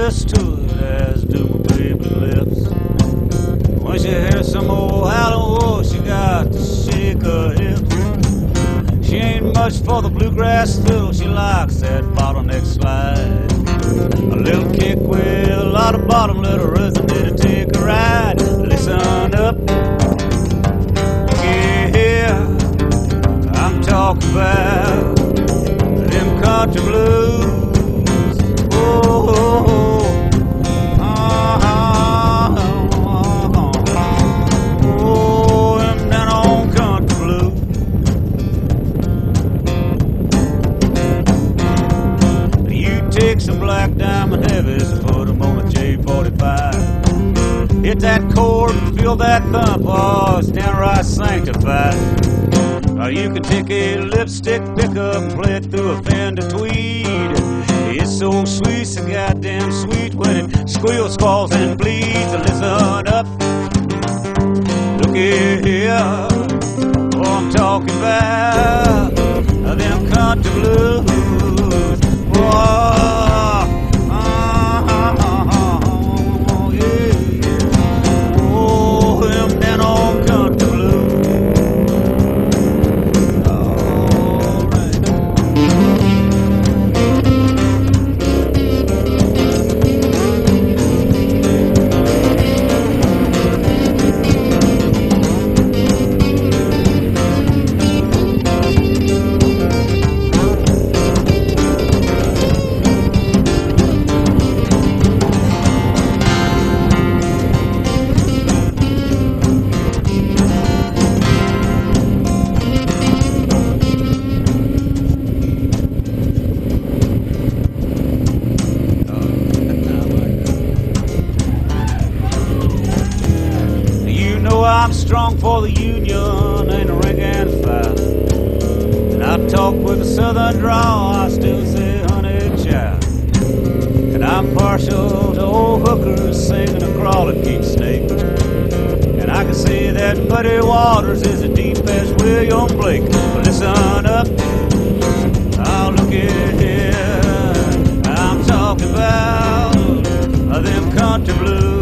listen to it, as do my baby's lips. When she hears some old hallelujah, she got to shake her hips. She ain't much for the bluegrass thrill, she likes that bottleneck slide. A little kick with a lot of bottom, little rhythm, did it take a ride? Listen up, yeah, I'm talking about them country blues. Take some black diamond heavies, put them on a J45. Hit that chord and feel that thump, oh, it's downright sanctified. Or you can take a lipstick pickup and play it through a Fender Tweed. It's so sweet, so goddamn sweet when it squeals, squalls, and bleeds. Listen up, look here, oh, I'm talking about them country blues. Whoa. I'm strong for the Union, ain't a rank and file. And I talk with a southern drawl, I still say honey child. And I'm partial to old hookers singing a crawling king snake. And I can say that Muddy Waters is as deep as William Blake. But listen up, I'll look at here. I'm talking about them country blues.